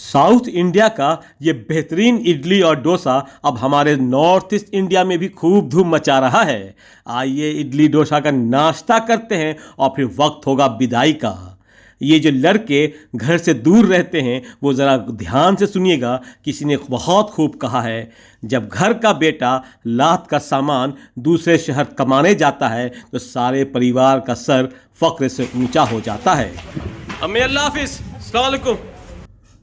South India का ये बेहतरीन इडली और डोसा अब हमारे नॉर्थ ईस्ट इंडिया में भी खूब धूम मचा रहा है। आइए इडली डोसा का नाश्ता करते हैं और फिर वक्त होगा विदाई का। ये जो लड़के घर से दूर रहते हैं वो ज़रा ध्यान से सुनिएगा। किसी ने बहुत खूब कहा है, जब घर का बेटा लात का सामान दूसरे शहर कमाने जाता है तो सारे परिवार का सर फख्र से ऊंचा हो जाता है। अम्मी अल्लाह हाफिज़, अस्सलाम वालेकुम।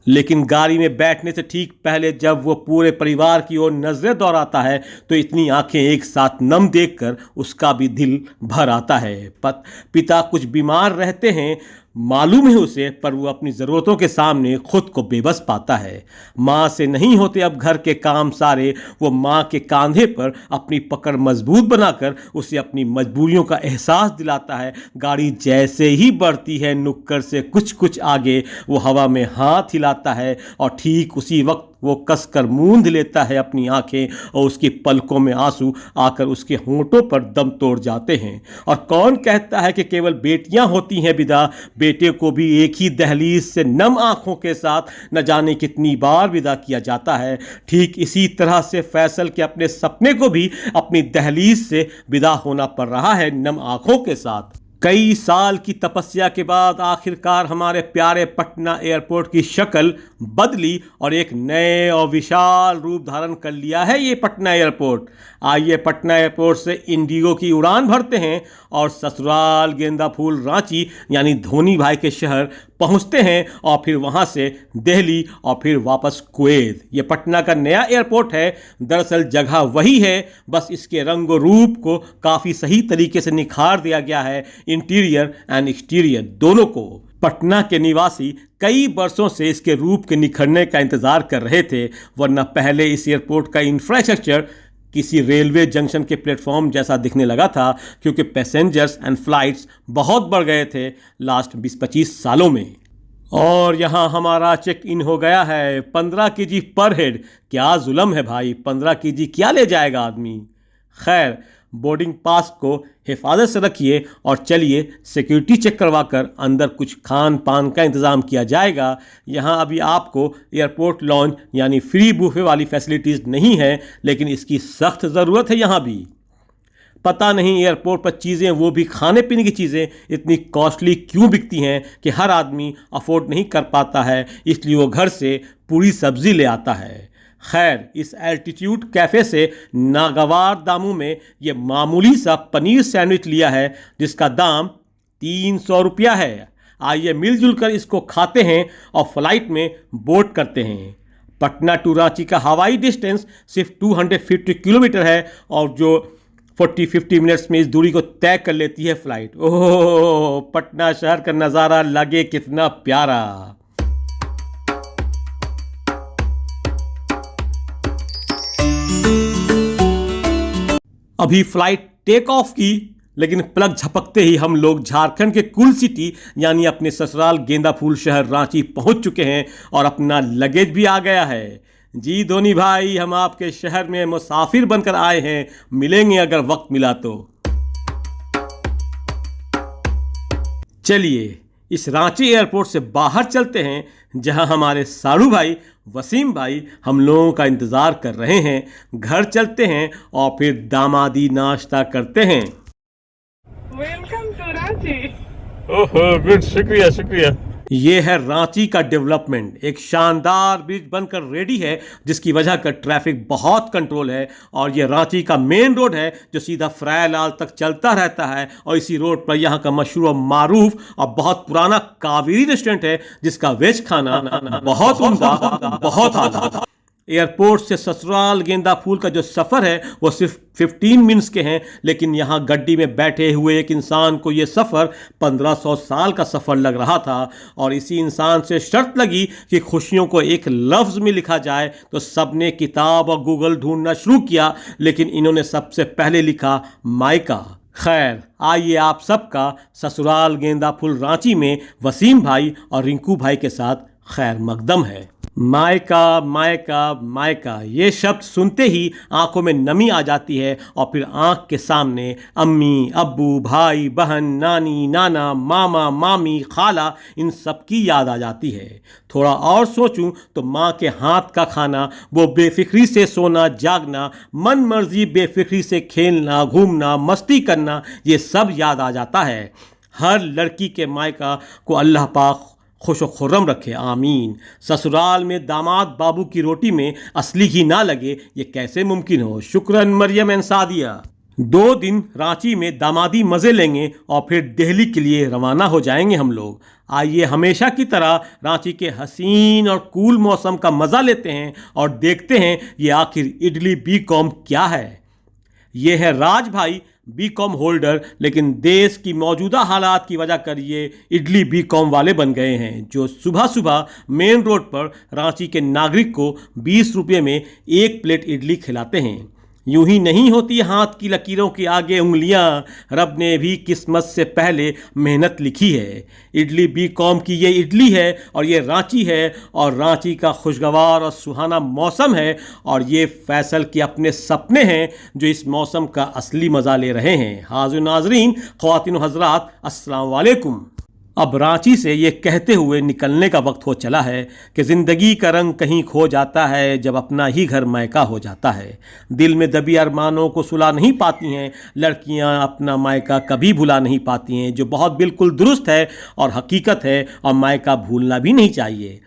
लेकिन गाड़ी में बैठने से ठीक पहले जब वो पूरे परिवार की ओर नजरें दौड़ाता है तो इतनी आंखें एक साथ नम देखकर उसका भी दिल भर आता है। पिता कुछ बीमार रहते हैं, मालूम है उसे, पर वो अपनी ज़रूरतों के सामने खुद को बेबस पाता है। माँ से नहीं होते अब घर के काम सारे, वो माँ के कंधे पर अपनी पकड़ मजबूत बनाकर उसे अपनी मजबूरियों का एहसास दिलाता है। गाड़ी जैसे ही बढ़ती है नुक्कड़ से कुछ कुछ आगे, वो हवा में हाथ हिलाता है और ठीक उसी वक्त वो कसकर मूंद लेता है अपनी आंखें और उसकी पलकों में आंसू आकर उसके होंठों पर दम तोड़ जाते हैं। और कौन कहता है कि केवल बेटियां होती हैं विदा, बेटे को भी एक ही दहलीज से नम आंखों के साथ न जाने कितनी बार विदा किया जाता है। ठीक इसी तरह से फैसल के अपने सपने को भी अपनी दहलीज से विदा होना पड़ रहा है नम आंखों के साथ। कई साल की तपस्या के बाद आखिरकार हमारे प्यारे पटना एयरपोर्ट की शक्ल बदली और एक नए और विशाल रूप धारण कर लिया है ये पटना एयरपोर्ट। आइए पटना एयरपोर्ट से इंडिगो की उड़ान भरते हैं और ससुराल गेंदा फूल रांची यानी धोनी भाई के शहर पहुंचते हैं और फिर वहां से दिल्ली और फिर वापस कुवैत। ये पटना का नया एयरपोर्ट है। दरअसल जगह वही है, बस इसके रंग और रूप को काफ़ी सही तरीके से निखार दिया गया है, इंटीरियर एंड एक्सटीरियर दोनों को। पटना के निवासी कई वर्षों से इसके रूप के निखरने का इंतज़ार कर रहे थे, वरना पहले इस एयरपोर्ट का इंफ्रास्ट्रक्चर किसी रेलवे जंक्शन के प्लेटफॉर्म जैसा दिखने लगा था, क्योंकि पैसेंजर्स एंड फ्लाइट्स बहुत बढ़ गए थे लास्ट 20-25 सालों में। और यहाँ हमारा चेक इन हो गया है। 15 kg पर हेड, क्या जुल्म है भाई, 15 kg क्या ले जाएगा आदमी। खैर, बोर्डिंग पास को हिफाजत से रखिए और चलिए सिक्योरिटी चेक करवाकर अंदर कुछ खान पान का इंतज़ाम किया जाएगा। यहाँ अभी आपको एयरपोर्ट लॉन्च यानी फ्री बुफे वाली फैसिलिटीज़ नहीं है, लेकिन इसकी सख्त ज़रूरत है यहाँ भी। पता नहीं एयरपोर्ट पर चीज़ें, वो भी खाने पीने की चीज़ें, इतनी कॉस्टली क्यों बिकती हैं कि हर आदमी अफोर्ड नहीं कर पाता है, इसलिए वो घर से पूरी सब्ज़ी ले आता है। खैर, इस एल्टीट्यूड कैफ़े से नागवार दामों में ये मामूली सा पनीर सैंडविच लिया है जिसका दाम 300 रुपया है। आइए मिलजुल कर इसको खाते हैं और फ्लाइट में बोर्ड करते हैं। पटना टू रांची का हवाई डिस्टेंस सिर्फ 250 किलोमीटर है और जो 40-50 मिनट्स में इस दूरी को तय कर लेती है फ्लाइट। ओह, पटना शहर का नज़ारा लगे कितना प्यारा। अभी फ्लाइट टेक ऑफ की, लेकिन प्लग झपकते ही हम लोग झारखंड के कुल सिटी यानी अपने ससुराल गेंदा फूल शहर रांची पहुंच चुके हैं और अपना लगेज भी आ गया है। जी धोनी भाई, हम आपके शहर में मुसाफिर बनकर आए हैं, मिलेंगे अगर वक्त मिला तो। चलिए इस रांची एयरपोर्ट से बाहर चलते हैं, जहां हमारे साड़ू भाई वसीम भाई हम लोगों का इंतज़ार कर रहे हैं। घर चलते हैं और फिर दामादी नाश्ता करते हैं। Welcome to Ranchi. ओहो गुड, शुक्रिया शुक्रिया। ये है रांची का डेवलपमेंट। एक शानदार ब्रिज बनकर रेडी है जिसकी वजह कर ट्रैफिक बहुत कंट्रोल है और ये रांची का मेन रोड है जो सीधा फ्रायलाल तक चलता रहता है। और इसी रोड पर यहाँ का मशहूर मारूफ और बहुत पुराना कावेरी रेस्टोरेंट है जिसका वेज खाना बहुत उम्दा, बहुत आला। एयरपोर्ट से ससुराल गेंदा फूल का जो सफ़र है वो सिर्फ 15 मिनट्स के हैं, लेकिन यहाँ गड्डी में बैठे हुए एक इंसान को ये सफ़र 1500 साल का सफ़र लग रहा था। और इसी इंसान से शर्त लगी कि खुशियों को एक लफ्ज़ में लिखा जाए, तो सब ने किताब और गूगल ढूंढना शुरू किया, लेकिन इन्होंने सबसे पहले लिखा मायका। खैर, आइए आप सबका ससुराल गेंदा फूल रांची में वसीम भाई और रिंकू भाई के साथ खैर मकदम है। मायका मायका मायका, ये शब्द सुनते ही आंखों में नमी आ जाती है और फिर आंख के सामने अम्मी, अब्बू, भाई, बहन, नानी, नाना, मामा, मामी, खाला, इन सब की याद आ जाती है। थोड़ा और सोचूं तो माँ के हाथ का खाना, वो बेफिक्री से सोना जागना, मन मर्जी बेफिक्री से खेलना घूमना मस्ती करना, ये सब याद आ जाता है। हर लड़की के मायका को अल्लाह पाक खुश खुर्रम रखे, आमीन। ससुराल में दामाद बाबू की रोटी में असली घी ना लगे, ये कैसे मुमकिन हो। शुक्रन मरियम एन सादिया। 2 दिन रांची में दामादी मज़े लेंगे और फिर दिल्ली के लिए रवाना हो जाएंगे हम लोग। आइए हमेशा की तरह रांची के हसीन और कूल मौसम का मज़ा लेते हैं और देखते हैं ये आखिर इडली बी.कॉम क्या है। ये है राज भाई, बी.कॉम होल्डर, लेकिन देश की मौजूदा हालात की वजह कर ये इडली बी.कॉम वाले बन गए हैं, जो सुबह सुबह मेन रोड पर रांची के नागरिक को 20 रुपये में 1 प्लेट इडली खिलाते हैं। यूं ही नहीं होती हाथ की लकीरों के आगे उंगलियां, रब ने भी किस्मत से पहले मेहनत लिखी है। इडली बी.कॉम की ये इडली है और ये रांची है, और रांची का खुशगवार और सुहाना मौसम है, और ये फैसल के अपने सपने हैं जो इस मौसम का असली मज़ा ले रहे हैं। हाज़िर नाज़रीन, ख़वातीन व हज़रात, अस्सलाम वालेकुम। अब रांची से ये कहते हुए निकलने का वक्त हो चला है कि ज़िंदगी का रंग कहीं खो जाता है जब अपना ही घर मायका हो जाता है। दिल में दबी अरमानों को सुला नहीं पाती हैं लड़कियां, अपना मायका कभी भुला नहीं पाती हैं, जो बहुत बिल्कुल दुरुस्त है और हकीकत है, और मायका भूलना भी नहीं चाहिए।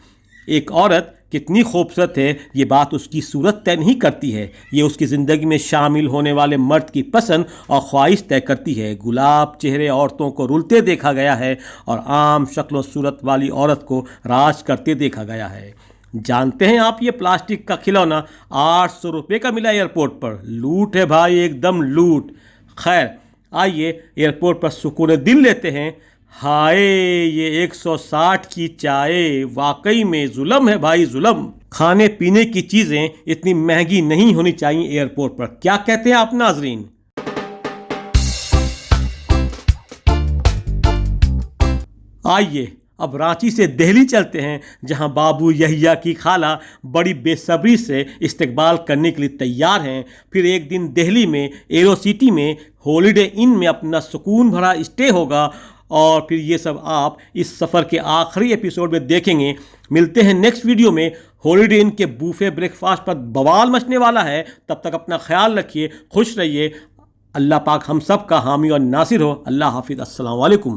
एक औरत कितनी खूबसूरत है ये बात उसकी सूरत तय नहीं करती है, ये उसकी ज़िंदगी में शामिल होने वाले मर्द की पसंद और ख्वाहिश तय करती है। गुलाब चेहरे औरतों को रुलते देखा गया है और आम शक्ल सूरत वाली औरत को राज करते देखा गया है। जानते हैं आप, ये प्लास्टिक का खिलौना 800 रुपये का मिला एयरपोर्ट पर। लूट है भाई, एकदम लूट। खैर, आइए एयरपोर्ट पर सुकून दिल लेते हैं। हाय, ये 160 की चाय, वाकई में जुल्म है भाई, जुल्म। खाने पीने की चीज़ें इतनी महंगी नहीं होनी चाहिए एयरपोर्ट पर, क्या कहते हैं आप नाजरीन? आइए अब रांची से दिल्ली चलते हैं, जहां बाबू यहिया की खाला बड़ी बेसब्री से इस्तकबाल करने के लिए तैयार हैं। फिर एक दिन दिल्ली में एरो सिटी में हॉलीडे इन में अपना सुकून भरा स्टे होगा, और फिर ये सब आप इस सफ़र के आखिरी एपिसोड में देखेंगे। मिलते हैं नेक्स्ट वीडियो में। हॉलीडे इन के बूफे ब्रेकफास्ट पर बवाल मचने वाला है। तब तक अपना ख्याल रखिए, खुश रहिए। अल्लाह पाक हम सब का हामी और नासिर हो। अल्लाह हाफिज़। अस्सलाम वालेकुम।